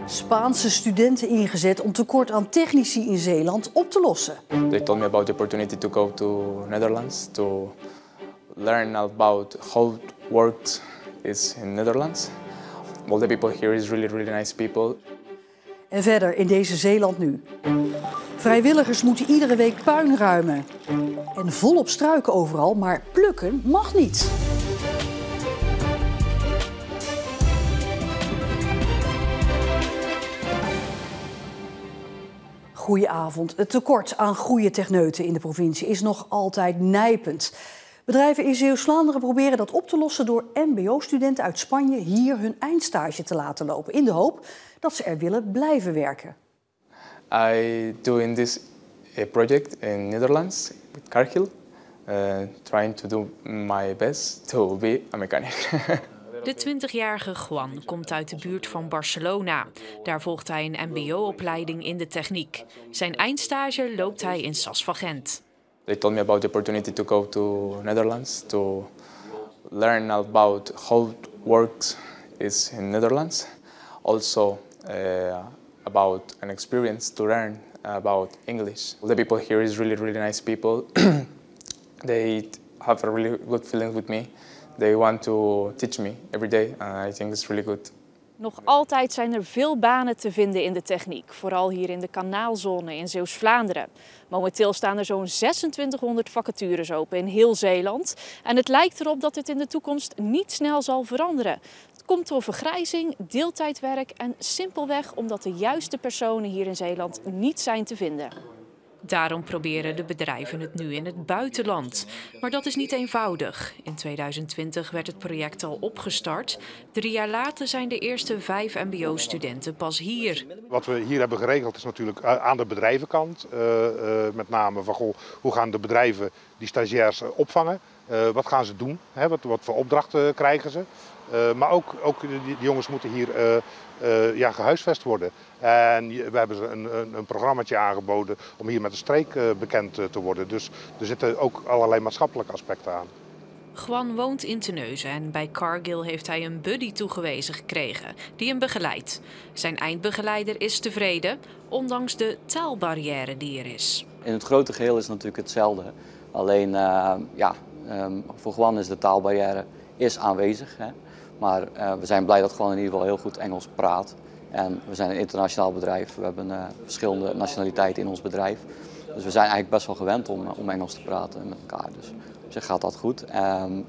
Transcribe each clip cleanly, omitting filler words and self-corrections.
Spaanse studenten ingezet om tekort aan technici in Zeeland op te lossen. They told me about the opportunity to go to Netherlands to learn about how it works is in Netherlands. All the people here is really nice people. En verder in deze Zeeland nu. Vrijwilligers moeten iedere week puin ruimen. En volop struiken overal, maar plukken mag niet. Goedenavond. Het tekort aan goede techneuten in de provincie is nog altijd nijpend. Bedrijven in Zeeuws-Vlaanderen proberen dat op te lossen door mbo-studenten uit Spanje hier hun eindstage te laten lopen. In de hoop dat ze er willen blijven werken. I do in this project in Netherlands with Cargill, trying to do my best to be a mechanic. De 20-jarige Juan komt uit de buurt van Barcelona. Daar volgt hij een mbo-opleiding in de techniek. Zijn eindstage loopt hij in SAS van Gent. They told me about the opportunity to go to Netherlands to learn about how it works is in Netherlands. Also about an experience to learn about English. The people here is really nice people. They have a really good feeling with me. They want to teach me every day. I think it's really good. Nog altijd zijn er veel banen te vinden in de techniek, vooral hier in de kanaalzone in Zeeuws-Vlaanderen. Momenteel staan er zo'n 2600 vacatures open in heel Zeeland. En het lijkt erop dat dit in de toekomst niet snel zal veranderen. Het komt door vergrijzing, deeltijdwerk en simpelweg omdat de juiste personen hier in Zeeland niet zijn te vinden. Daarom proberen de bedrijven het nu in het buitenland. Maar dat is niet eenvoudig. In 2020 werd het project al opgestart. 3 jaar later zijn de eerste 5 mbo-studenten pas hier. Wat we hier hebben geregeld is natuurlijk aan de bedrijvenkant. Met name van hoe gaan de bedrijven die stagiairs opvangen? Wat gaan ze doen? Wat voor opdrachten krijgen ze? Maar ook die jongens moeten hier gehuisvest worden. En we hebben ze een programmaatje aangeboden om hier met de streek bekend te worden. Dus er zitten ook allerlei maatschappelijke aspecten aan. Juan woont in Terneuzen en bij Cargill heeft hij een buddy toegewezen gekregen die hem begeleidt. Zijn eindbegeleider is tevreden, ondanks de taalbarrière die er is. In het grote geheel is het natuurlijk hetzelfde. Alleen voor Juan is de taalbarrière aanwezig. Hè. Maar we zijn blij dat Juan in ieder geval heel goed Engels praat. En we zijn een internationaal bedrijf. We hebben verschillende nationaliteiten in ons bedrijf. Dus we zijn eigenlijk best wel gewend om Engels te praten met elkaar. Dus op zich gaat dat goed.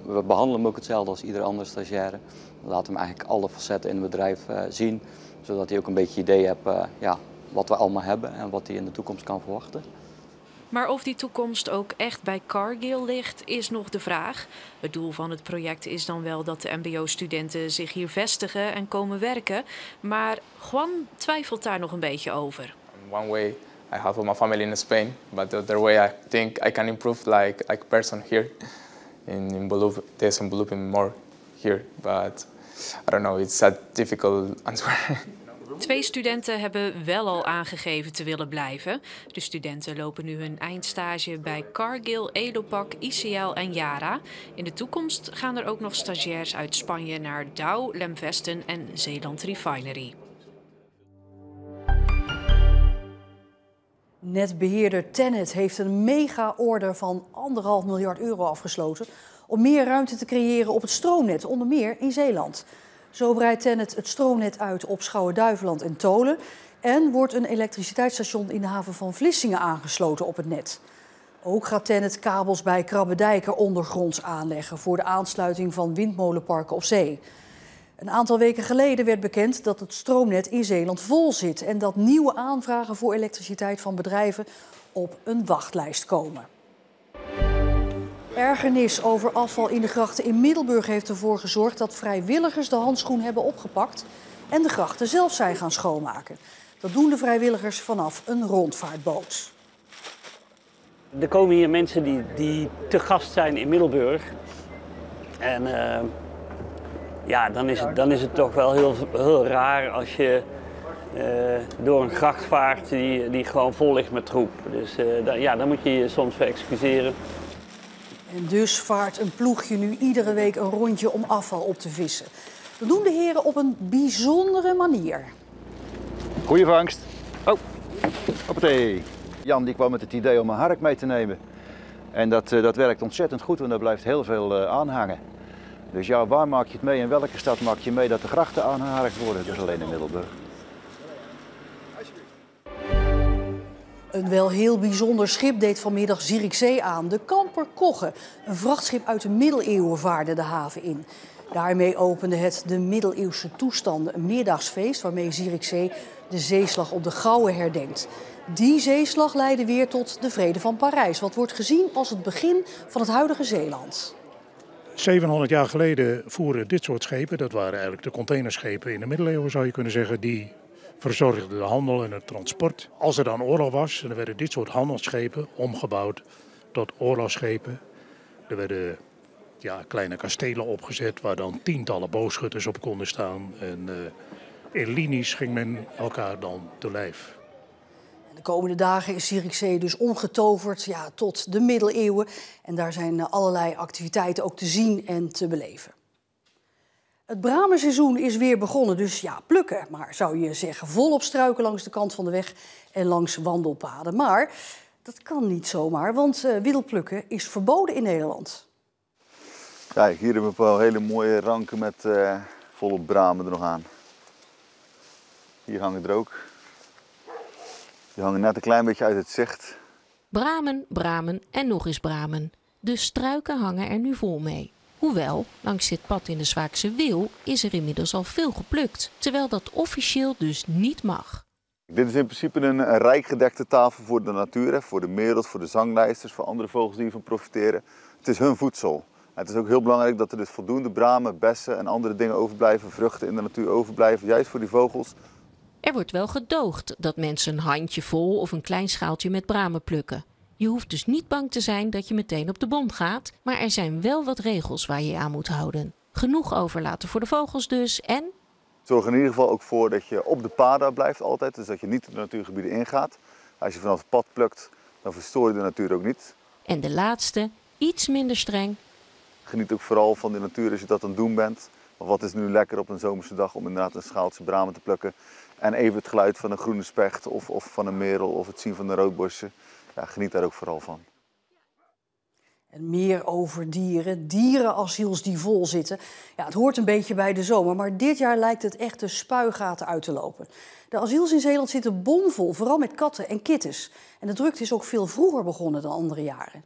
We behandelen hem ook hetzelfde als iedere andere stagiaire. We laten hem eigenlijk alle facetten in het bedrijf zien. Zodat hij ook een beetje idee heeft wat we allemaal hebben en wat hij in de toekomst kan verwachten. Maar of die toekomst ook echt bij Cargill ligt, is nog de vraag. Het doel van het project is dan wel dat de mbo-studenten zich hier vestigen en komen werken. Maar Juan twijfelt daar nog een beetje over. One way I have my family in Spain, but the other way I think I can improve like person here in Bolup. There's some Bolup more here, but I don't know. It's a difficult answer. 2 studenten hebben wel al aangegeven te willen blijven. De studenten lopen nu hun eindstage bij Cargill, Elopak, ICL en Yara. In de toekomst gaan er ook nog stagiairs uit Spanje naar Dow, Lemvesten en Zeeland Refinery. Netbeheerder TenneT heeft een mega-order van €1,5 miljard afgesloten om meer ruimte te creëren op het stroomnet, onder meer in Zeeland. Zo breidt TenneT het stroomnet uit op Schouwen-Duiveland en Tolen en wordt een elektriciteitsstation in de haven van Vlissingen aangesloten op het net. Ook gaat TenneT kabels bij Krabbedijker ondergronds aanleggen voor de aansluiting van windmolenparken op zee. Een aantal weken geleden werd bekend dat het stroomnet in Zeeland vol zit en dat nieuwe aanvragen voor elektriciteit van bedrijven op een wachtlijst komen. Ergernis over afval in de grachten in Middelburg heeft ervoor gezorgd dat vrijwilligers de handschoen hebben opgepakt en de grachten zelf zijn gaan schoonmaken. Dat doen de vrijwilligers vanaf een rondvaartboot. Er komen hier mensen die te gast zijn in Middelburg. En dan is het toch wel heel raar als je door een gracht vaart die gewoon vol ligt met troep. Dus dan moet je je soms voor excuseren. En dus vaart een ploegje nu iedere week een rondje om afval op te vissen. Dat doen de heren op een bijzondere manier. Goeie vangst. Oh, hoppatee. Jan die kwam met het idee om een hark mee te nemen. En dat werkt ontzettend goed, want daar blijft heel veel aanhangen. Dus ja, waar maak je het mee? In welke stad maak je mee dat de grachten aangeharkt worden? Dat is alleen in Middelburg. Een wel heel bijzonder schip deed vanmiddag Zierikzee aan. De Kamper Kogge, een vrachtschip uit de middeleeuwen, vaarde de haven in. Daarmee opende het de middeleeuwse toestanden, een meerdaagsfeest waarmee Zierikzee de zeeslag op de Gouwe herdenkt. Die zeeslag leidde weer tot de Vrede van Parijs, wat wordt gezien als het begin van het huidige Zeeland. 700 jaar geleden voeren dit soort schepen, dat waren eigenlijk de containerschepen in de middeleeuwen zou je kunnen zeggen, die verzorgden de handel en het transport. Als er dan oorlog was, dan werden dit soort handelsschepen omgebouwd tot oorlogsschepen. Er werden kleine kastelen opgezet waar dan tientallen boogschutters op konden staan. En in linies ging men elkaar dan te lijf. De komende dagen is Zierikzee dus omgetoverd tot de middeleeuwen. En daar zijn allerlei activiteiten ook te zien en te beleven. Het bramenseizoen is weer begonnen, dus plukken. Maar zou je zeggen, volop struiken langs de kant van de weg en langs wandelpaden. Maar dat kan niet zomaar, want wildplukken is verboden in Nederland. Kijk, hier hebben we wel hele mooie ranken met volop bramen er nog aan. Hier hangen er ook. Die hangen net een klein beetje uit het zicht. Bramen, bramen en nog eens bramen. De struiken hangen er nu vol mee. Hoewel, langs dit pad in de Zwaakse Wil is er inmiddels al veel geplukt, terwijl dat officieel dus niet mag. Dit is in principe een rijk gedekte tafel voor de natuur, voor de merels, voor de zanglijsters, voor andere vogels die ervan profiteren. Het is hun voedsel. Het is ook heel belangrijk dat er dus voldoende bramen, bessen en andere dingen overblijven, vruchten in de natuur overblijven, juist voor die vogels. Er wordt wel gedoogd dat mensen een handjevol of een klein schaaltje met bramen plukken. Je hoeft dus niet bang te zijn dat je meteen op de bom gaat, maar er zijn wel wat regels waar je aan moet houden. Genoeg overlaten voor de vogels dus en... Zorg in ieder geval ook voor dat je op de paden blijft altijd, dus dat je niet de natuurgebieden ingaat. Als je vanaf het pad plukt, dan verstoor je de natuur ook niet. En de laatste, iets minder streng. Geniet ook vooral van de natuur als je dat aan het doen bent. Want wat is nu lekker op een zomerse dag om inderdaad een schaaltje bramen te plukken. En even het geluid van een groene specht of van een merel of het zien van een roodborstje. Ja, geniet daar ook vooral van. En meer over dieren, dierenasiels die vol zitten. Ja, het hoort een beetje bij de zomer, maar dit jaar lijkt het echt de spuigaten uit te lopen. De asiels in Zeeland zitten bomvol, vooral met katten en kittens. En de drukte is ook veel vroeger begonnen dan andere jaren.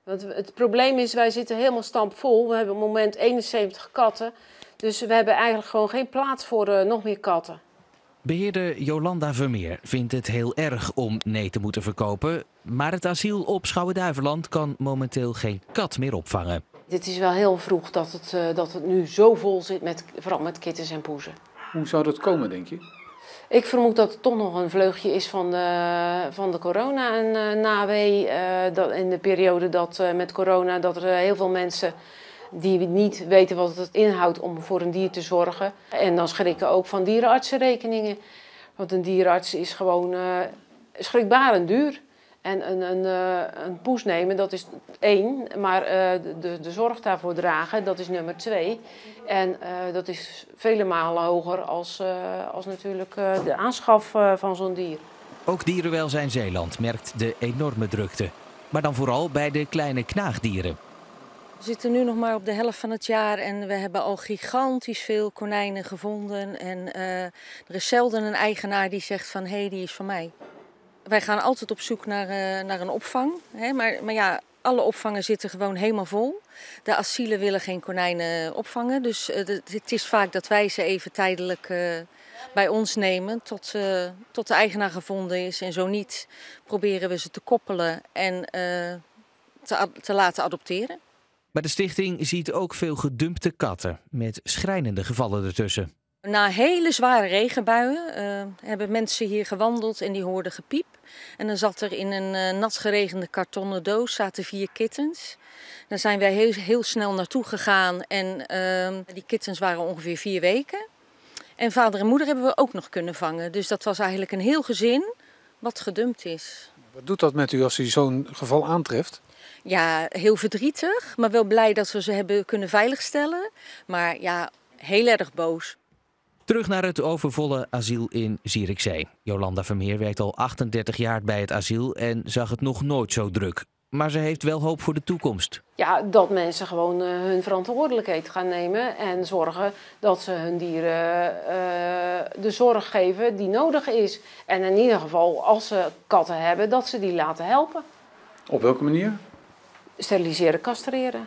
Want het probleem is, wij zitten helemaal stampvol. We hebben op het moment 71 katten. Dus we hebben eigenlijk gewoon geen plaats voor nog meer katten. Beheerder Jolanda Vermeer vindt het heel erg om nee te moeten verkopen. Maar het asiel op Schouwen-Duiveland kan momenteel geen kat meer opvangen. Dit is wel heel vroeg dat het nu zo vol zit, vooral met kittens en poezen. Hoe zou dat komen, denk je? Ik vermoed dat het toch nog een vleugje is van de corona en nawee. In de periode met corona dat er heel veel mensen die niet weten wat het inhoudt om voor een dier te zorgen. En dan schrikken ook van dierenartsenrekeningen. Want een dierenarts is gewoon schrikbarend duur. En een poes nemen, dat is 1. Maar de zorg daarvoor dragen, dat is nummer 2. En dat is vele malen hoger als natuurlijk de aanschaf van zo'n dier. Ook Dierenwelzijn Zeeland merkt de enorme drukte. Maar dan vooral bij de kleine knaagdieren. We zitten nu nog maar op de helft van het jaar en we hebben al gigantisch veel konijnen gevonden. En er is zelden een eigenaar die zegt van hé, die is van mij. Wij gaan altijd op zoek naar een opvang. Hè? Maar ja, alle opvangen zitten gewoon helemaal vol. De asielen willen geen konijnen opvangen. Dus het is vaak dat wij ze even tijdelijk bij ons nemen tot de eigenaar gevonden is. En zo niet proberen we ze te koppelen en te laten adopteren. Maar de stichting ziet ook veel gedumpte katten, met schrijnende gevallen ertussen. Na hele zware regenbuien hebben mensen hier gewandeld en die hoorden gepiep. En dan zat er in een nat geregende kartonnen doos zaten 4 kittens. Daar zijn wij heel snel naartoe gegaan en die kittens waren ongeveer 4 weken. En vader en moeder hebben we ook nog kunnen vangen. Dus dat was eigenlijk een heel gezin wat gedumpt is. Wat doet dat met u als u zo'n geval aantreft? Ja, heel verdrietig, maar wel blij dat we ze hebben kunnen veiligstellen. Maar ja, heel erg boos. Terug naar het overvolle asiel in Zierikzee. Jolanda Vermeer werkt al 38 jaar bij het asiel en zag het nog nooit zo druk. Maar ze heeft wel hoop voor de toekomst. Ja, dat mensen gewoon hun verantwoordelijkheid gaan nemen en zorgen dat ze hun dieren de zorg geven die nodig is. En in ieder geval, als ze katten hebben, dat ze die laten helpen. Op welke manier? Steriliseren, castreren.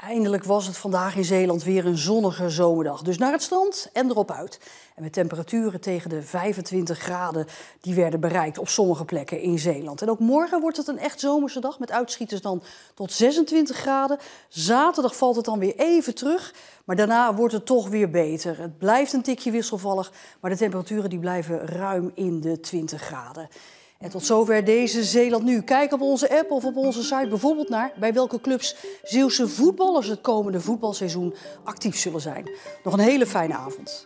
Eindelijk was het vandaag in Zeeland weer een zonnige zomerdag. Dus naar het strand en erop uit. En met temperaturen tegen de 25 graden die werden bereikt op sommige plekken in Zeeland. En ook morgen wordt het een echt zomerse dag met uitschieters dan tot 26 graden. Zaterdag valt het dan weer even terug, maar daarna wordt het toch weer beter. Het blijft een tikje wisselvallig, maar de temperaturen die blijven ruim in de 20 graden. En tot zover deze Zeeland Nu. Kijk op onze app of op onze site bijvoorbeeld naar bij welke clubs Zeeuwse voetballers het komende voetbalseizoen actief zullen zijn. Nog een hele fijne avond.